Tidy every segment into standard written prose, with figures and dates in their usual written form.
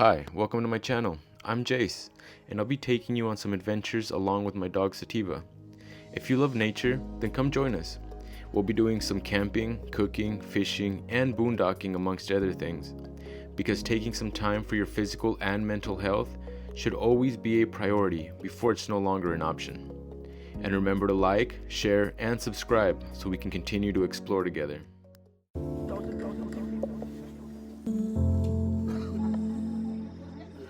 Hi, welcome to my channel. I'm Jace, and I'll be taking you on some adventures along with my dog Sativa. If you love nature, then come join us. We'll be doing some camping, cooking, fishing, and boondocking amongst other things. Because taking some time for your physical and mental health should always be a priority before it's no longer an option. And remember to like, share, and subscribe so we can continue to explore together.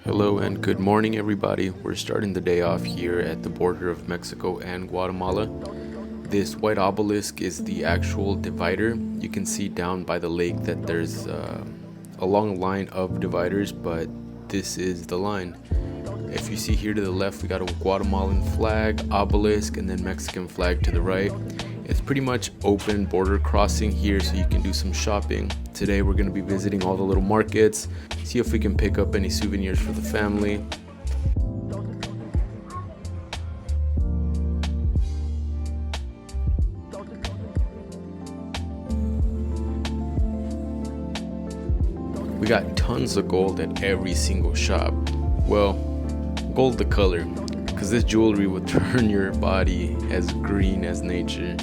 Hello and good morning everybody. We're starting the day off here at the border of Mexico and Guatemala. This white obelisk is the actual divider. You can see down by the lake that there's a long line of dividers, but this is the line. If you see here to the left, we got a Guatemalan flag, obelisk, and then Mexican flag to the right. It's pretty much open border crossing here, so you can do some shopping. Today we're going to be visiting all the little markets, see if we can pick up any souvenirs for the family. We got tons of gold at every single shop. Well, gold the color, because this jewelry will turn your body as green as nature.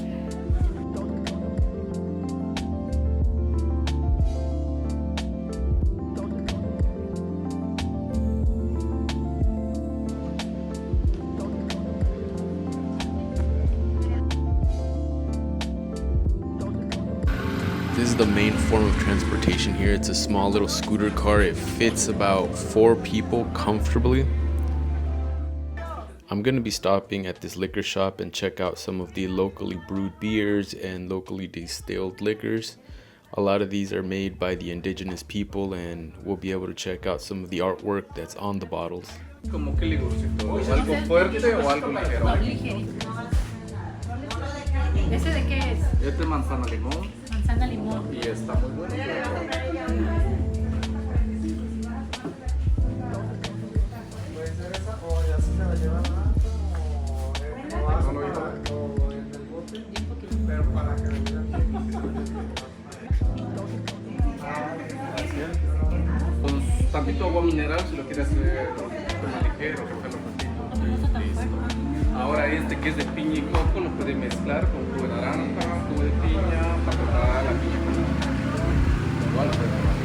This is the main form of transportation here. It's a small little scooter car. It fits about 4 people comfortably. I'm gonna be stopping at this liquor shop and check out some of the locally brewed beers and locally distilled liquors. A lot of these are made by the indigenous people, and we'll be able to check out some of the artwork that's on the bottles. Como que ligerito, algo fuerte o algo ligero. Ligerito. ¿Ese de qué es? Este es manzana limón Manzana limón. y está muy bueno. Con tantito agua mineral si lo quieres hacer un poquito más ligero, cogerlo tantito. Listo. Ahora este que es de piña y coco lo puedes mezclar con jugo de naranja, jugo de piña, para preparar la piña con igual lo puedes preparar.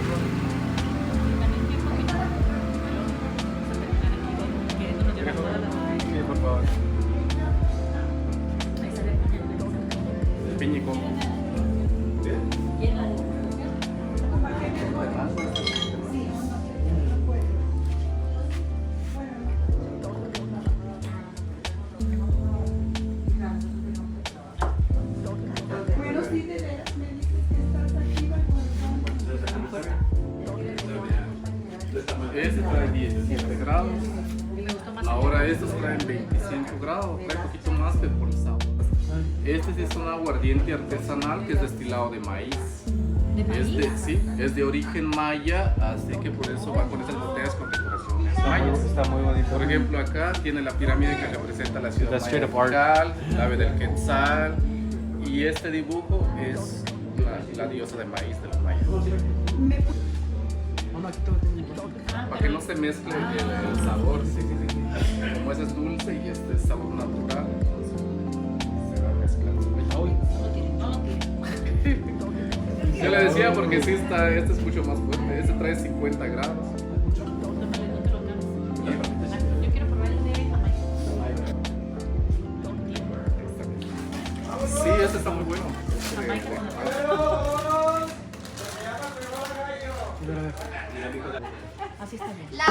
Sí, por favor. Piña y coco. Este trae 17 grados. Ahora estos traen 25 grados, trae un poquito más que por el sabor. Este sí es un aguardiente artesanal que es destilado de maíz. ¿De maíz? Este sí, es de origen maya, así que por eso va con esas botellas con decoraciones mayas. Está muy bonito. Por ejemplo, acá tiene la pirámide que representa la ciudad That's maya straight up art. Tikal, el ave del Quetzal, y este dibujo es la diosa de maíz de los mayas. Para que no se mezcle el sabor, sí. Como ese es dulce y este es sabor natural, entonces se va mezclando. Yo le decía porque sí está, este es mucho más fuerte, este trae 50 grados. Yo quiero probar el de Sí, este está muy bueno. Así está bien. La.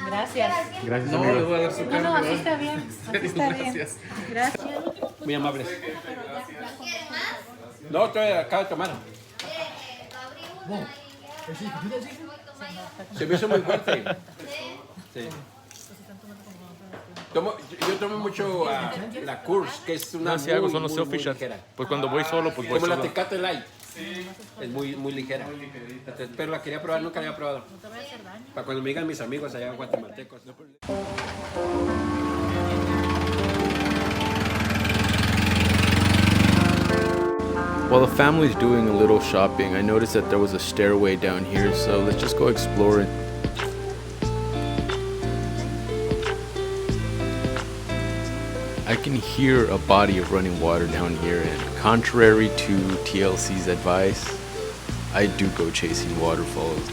Gracias. Gracias, No, les voy a dar su No, cambio. así está bien. Así está bien. Gracias. Gracias. Muy amables. ¿Quieren más? No, estoy acá de tomar. Lo abrimos ahí. Se me hizo muy fuerte. Sí. Yo tomo mucho la Kurs, que es una Si hago muy, son los muy, selfie muy shots. ligera. Pues cuando voy solo, pues voy Como la solo. Tecate Light. Es muy, muy ligera. Pero la quería probar, nunca la había probado. Para cuando me digan mis amigos allá guatemaltecos. While the family's doing a little shopping, I noticed that there was a stairway down here, so let's just go explore it. I can hear a body of running water down here, and contrary to TLC's advice, I do go chasing waterfalls.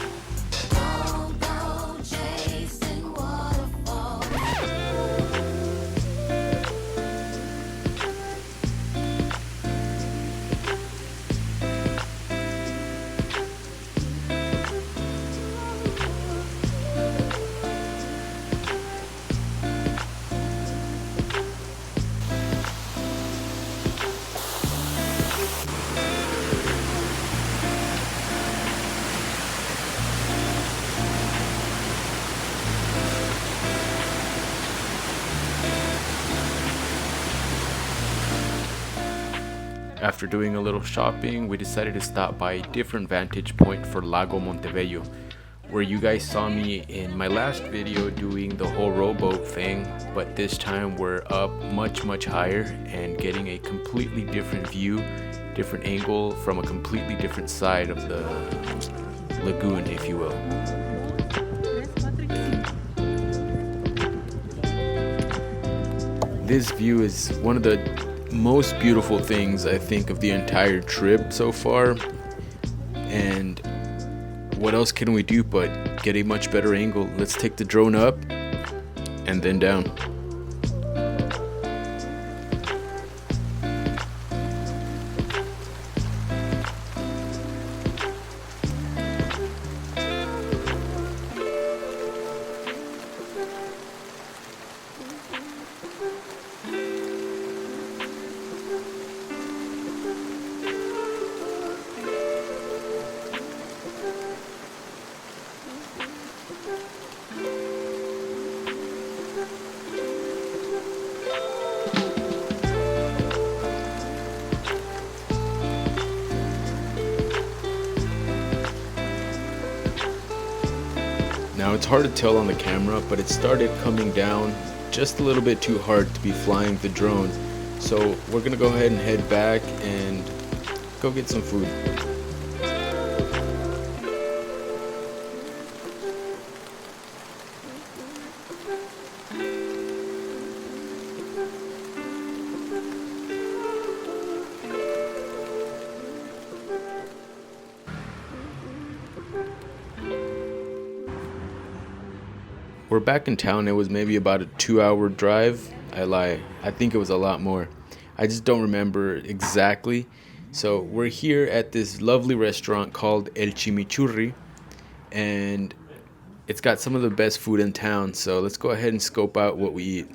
After doing a little shopping, we decided to stop by a different vantage point for Lago Montebello, where you guys saw me in my last video doing the whole rowboat thing, but this time we're up much higher and getting a completely different view, different angle from a completely different side of the lagoon, if you will. This view is one of the most beautiful things I think of the entire trip so far, and what else can we do but get a much better angle? Let's take the drone up and then down. Now it's hard to tell on the camera, but it started coming down just a little bit too hard to be flying the drone. So we're gonna go ahead and head back and go get some food. We're back in town. It was maybe about a 2-hour drive. I lie. I think it was a lot more. I just don't remember exactly. So we're here at this lovely restaurant called El Chimichurri, and it's got some of the best food in town. So let's go ahead and scope out what we eat.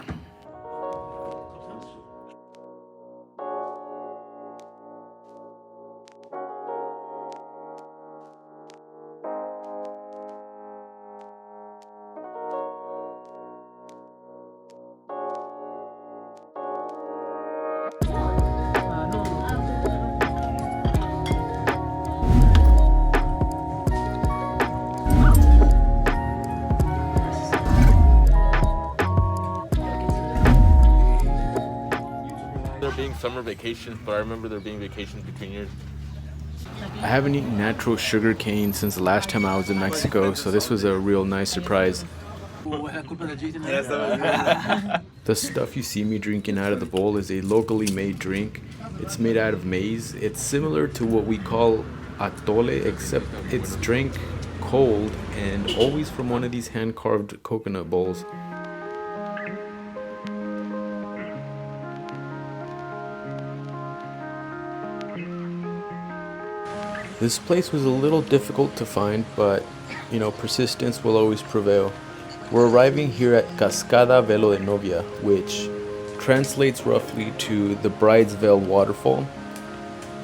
There being summer vacations, but I remember there being vacations between years. I haven't eaten natural sugar cane since the last time I was in Mexico, so this was a real nice surprise. The stuff you see me drinking out of the bowl is a locally made drink. It's made out of maize. It's similar to what we call atole, except it's drank cold and always from one of these hand-carved coconut bowls. This place was a little difficult to find, but you know, persistence will always prevail. We're arriving here at Cascada Velo de Novia, which translates roughly to the Bride's Veil waterfall.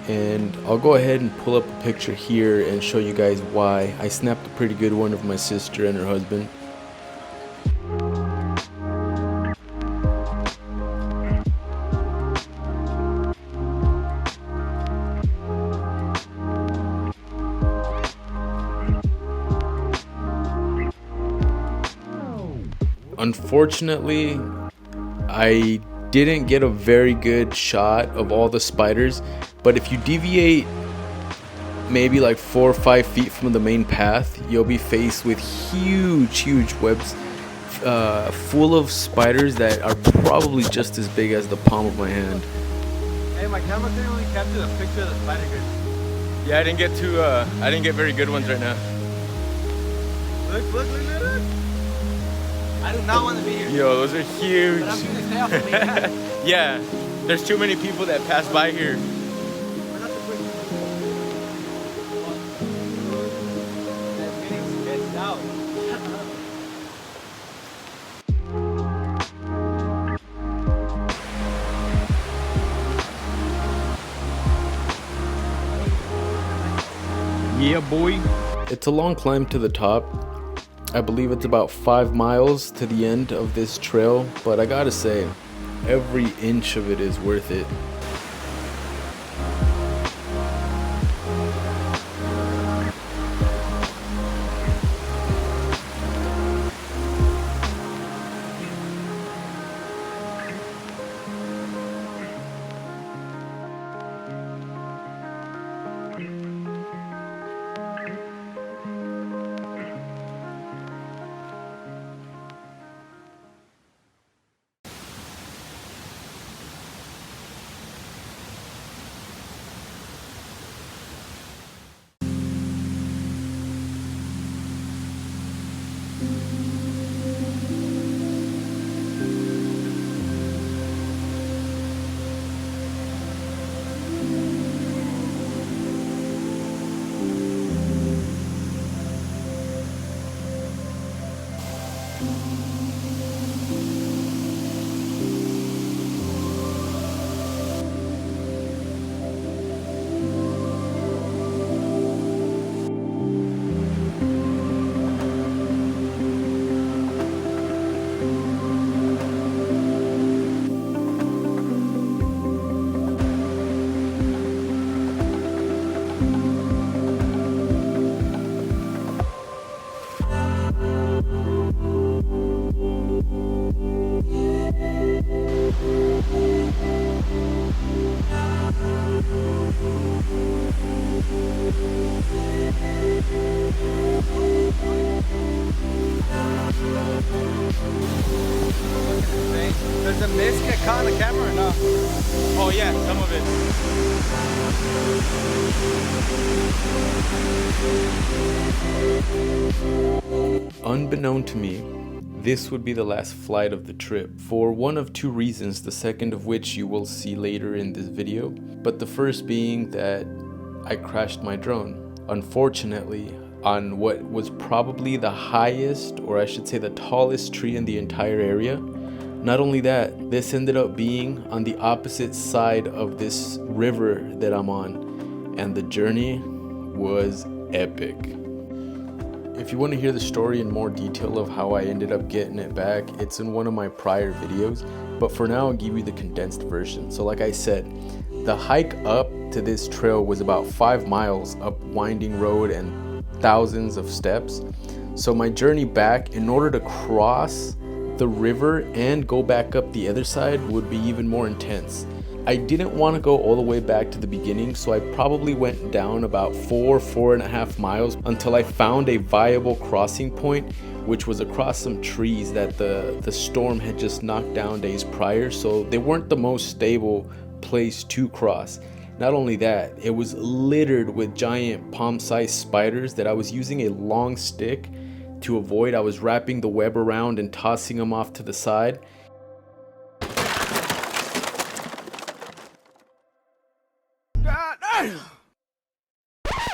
And I'll go ahead and pull up a picture here and show you guys why. I snapped a pretty good one of my sister and her husband. Unfortunately, I didn't get a very good shot of all the spiders, but if you deviate maybe like 4 or 5 feet from the main path, you'll be faced with huge webs full of spiders that are probably just as big as the palm of my hand. Hey, my camera couldn't really capture the picture of the spider good. Yeah, I didn't get very good ones right now. Look. I do not want to be here. Yo, those are huge. But I'm going to stay off of me. Yeah, there's too many people that pass by here. We're not the quick. That getting sketched out. Yeah, boy. It's a long climb to the top. I believe it's about 5 miles to the end of this trail, but I gotta say, every inch of it is worth it. Does the mist get caught on the camera or not? Oh yeah, some of it. Unbeknown to me, this would be the last flight of the trip, for one of two reasons, the second of which you will see later in this video, but the first being that I crashed my drone. Unfortunately, on what was probably the highest, or I should say the tallest tree in the entire area. Not only that, this ended up being on the opposite side of this river that I'm on, and the journey was epic. If you want to hear the story in more detail of how I ended up getting it back, it's in one of my prior videos, but for now I'll give you the condensed version. So like I said, the hike up to this trail was about 5 miles up winding road and thousands of steps. So my journey back, in order to cross the river and go back up the other side, would be even more intense. I didn't want to go all the way back to the beginning, so I probably went down about 4.5 miles until I found a viable crossing point, which was across some trees that the storm had just knocked down days prior, so they weren't the most stable place to cross. Not only that, it was littered with giant palm-sized spiders that I was using a long stick to avoid. I was wrapping the web around and tossing them off to the side.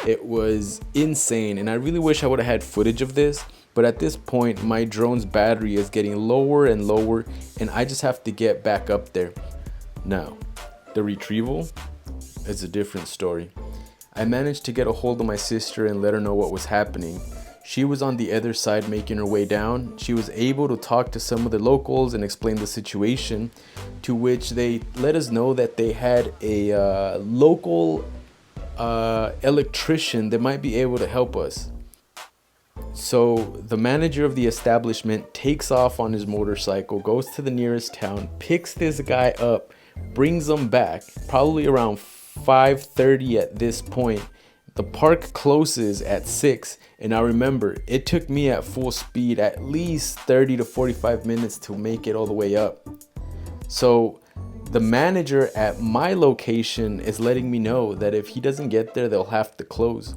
It was insane, and I really wish I would have had footage of this, but at this point my drone's battery is getting lower and lower, and I just have to get back up there. Now, the retrieval is a different story. I managed to get a hold of my sister and let her know what was happening. She was on the other side making her way down. She was able to talk to some of the locals and explain the situation, to which they let us know that they had a local electrician that might be able to help us. So the manager of the establishment takes off on his motorcycle, goes to the nearest town, picks this guy up, brings him back, probably around 5:30 at this point. The park closes at 6, and I remember it took me at full speed at least 30 to 45 minutes to make it all the way up. So the manager at my location is letting me know that if he doesn't get there, they'll have to close.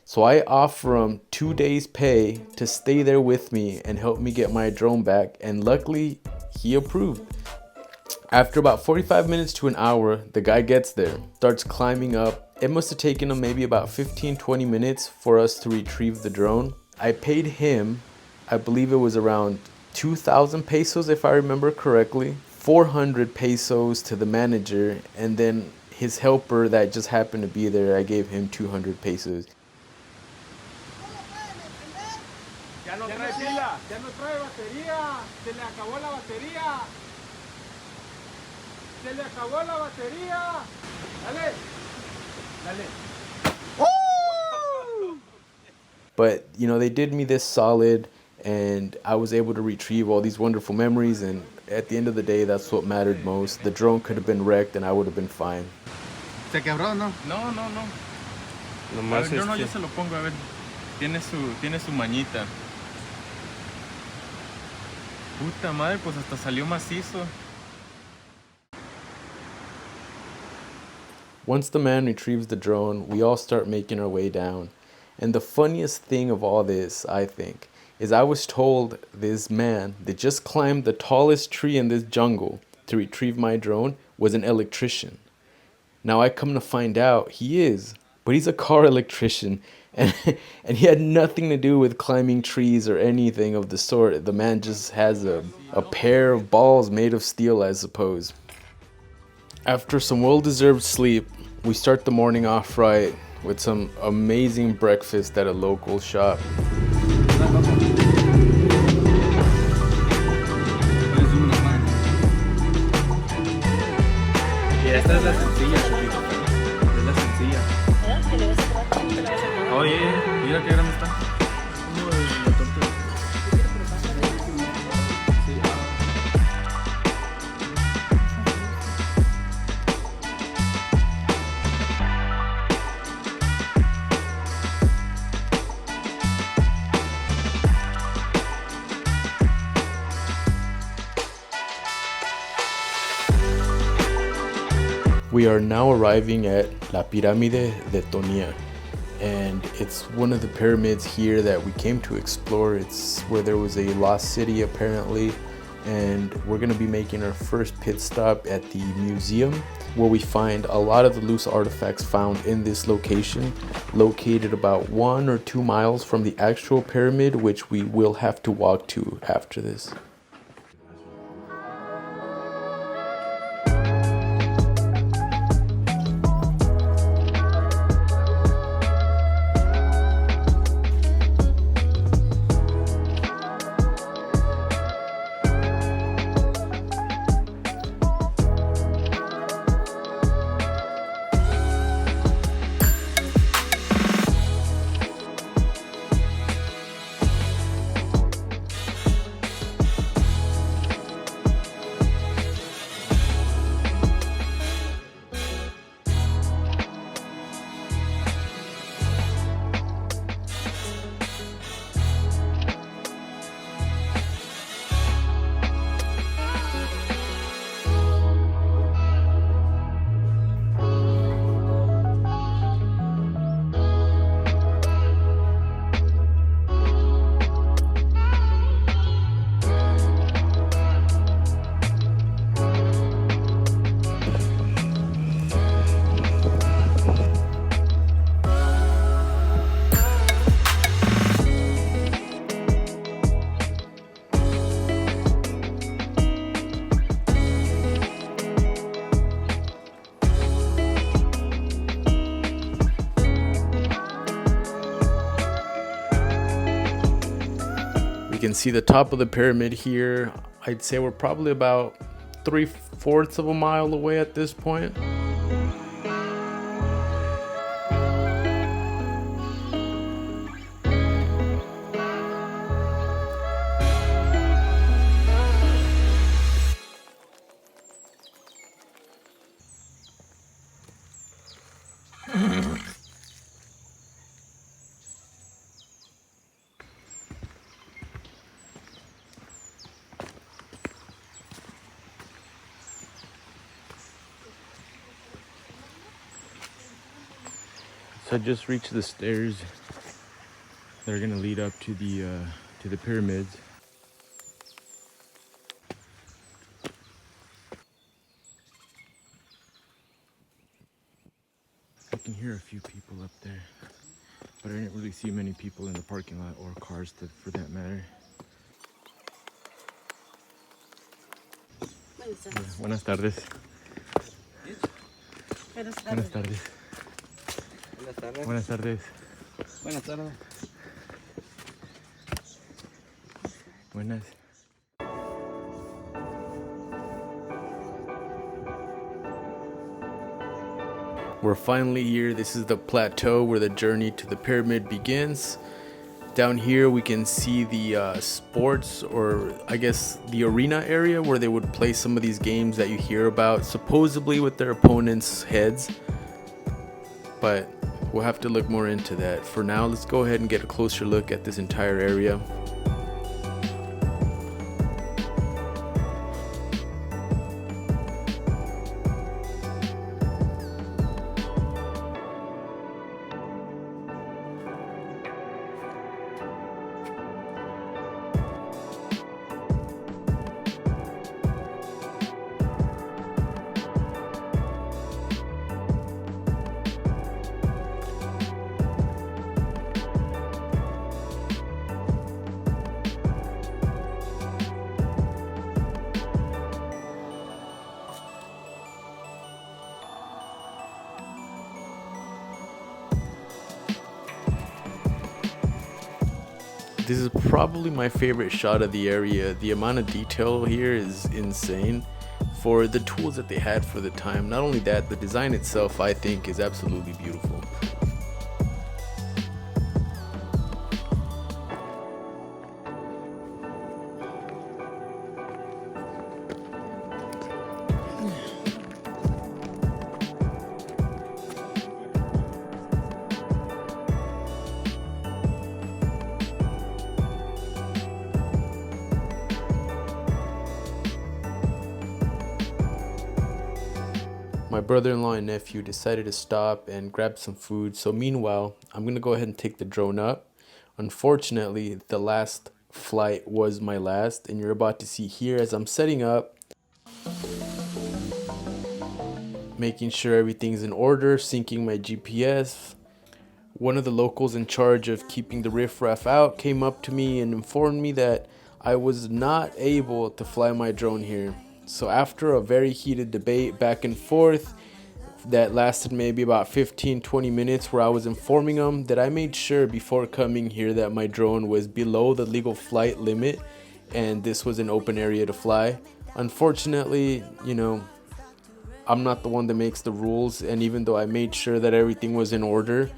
So I offer him 2 days pay to stay there with me and help me get my drone back, and luckily he approved. After about 45 minutes to an hour, the guy gets there, starts climbing up. It must have taken him maybe about 15-20 minutes for us to retrieve the drone. I paid him, I believe it was around 2,000 pesos if I remember correctly, 400 pesos to the manager, and then his helper that just happened to be there, I gave him 200 pesos. Ya no trae pila, ya no trae batería, se le acabó la batería. Se le acabó la batería. Dale. Dale. But you know, they did me this solid, and I was able to retrieve all these wonderful memories, and at the end of the day, that's what mattered most. The drone could have been wrecked and I would have been fine. ¿Se quebró, no? No. Nomás Yo no, yo se lo pongo, a ver. Tiene su mañita. Puta madre, pues hasta salió macizo. Once the man retrieves the drone, we all start making our way down. And the funniest thing of all this, I think, is I was told this man that just climbed the tallest tree in this jungle to retrieve my drone was an electrician. Now I come to find out he is, but he's a car electrician, and he had nothing to do with climbing trees or anything of the sort. The man just has a pair of balls made of steel, I suppose. After some well-deserved sleep, we start the morning off right with some amazing breakfast at a local shop. Esta es la sencilla, es la sencilla. Oye, mira qué grande está. We are now arriving at La Pirámide de Tonia, and it's one of the pyramids here that we came to explore. It's where there was a lost city apparently, and we're going to be making our first pit stop at the museum, where we find a lot of the loose artifacts found in this location, located about 1 or 2 miles from the actual pyramid, which we will have to walk to after this. You can see the top of the pyramid here. I'd say we're probably about 3/4 of a mile away at this point. So I just reached the stairs. They're gonna lead up to the pyramids. I can hear a few people up there, but I didn't really see many people in the parking lot or cars for that matter. Buenas tardes. Buenas Buenas tardes. Buenas tardes. Buenas tardes. Buenas tardes. Buenas. We're finally here. This is the plateau where the journey to the pyramid begins. Down here we can see the sports, or I guess the arena area where they would play some of these games that you hear about, supposedly with their opponents' heads. But we'll have to look more into that. For now, let's go ahead and get a closer look at this entire area. This is probably my favorite shot of the area. The amount of detail here is insane for the tools that they had for the time. Not only that, the design itself I think is absolutely beautiful. My brother-in-law and nephew decided to stop and grab some food. So meanwhile, I'm gonna go ahead and take the drone up. Unfortunately, the last flight was my last, and you're about to see here as I'm setting up, making sure everything's in order, syncing my GPS. One of the locals in charge of keeping the riffraff out came up to me and informed me that I was not able to fly my drone here. So after a very heated debate back and forth that lasted maybe about 15-20 minutes, where I was informing them that I made sure before coming here that my drone was below the legal flight limit and this was an open area to fly. Unfortunately, you know, I'm not the one that makes the rules, and even though I made sure that everything was in order,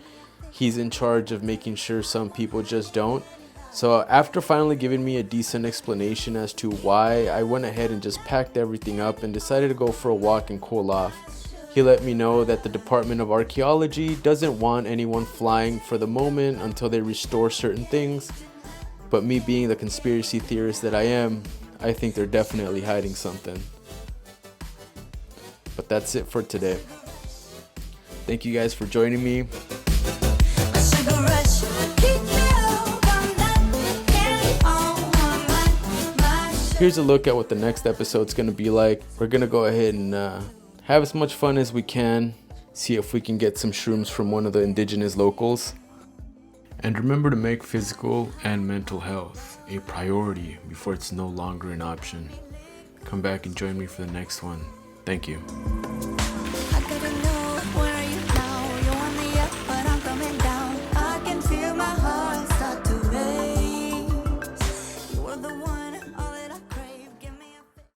he's in charge of making sure some people just don't. So after finally giving me a decent explanation as to why, I went ahead and just packed everything up and decided to go for a walk and cool off. He let me know that the Department of Archaeology doesn't want anyone flying for the moment until they restore certain things. But me being the conspiracy theorist that I am, I think they're definitely hiding something. But that's it for today. Thank you guys for joining me. Here's a look at what the next episode's gonna be like. We're gonna go ahead and have as much fun as we can, see if we can get some shrooms from one of the indigenous locals. And remember to make physical and mental health a priority before it's no longer an option. Come back and join me for the next one. Thank you. I gotta know, where are you?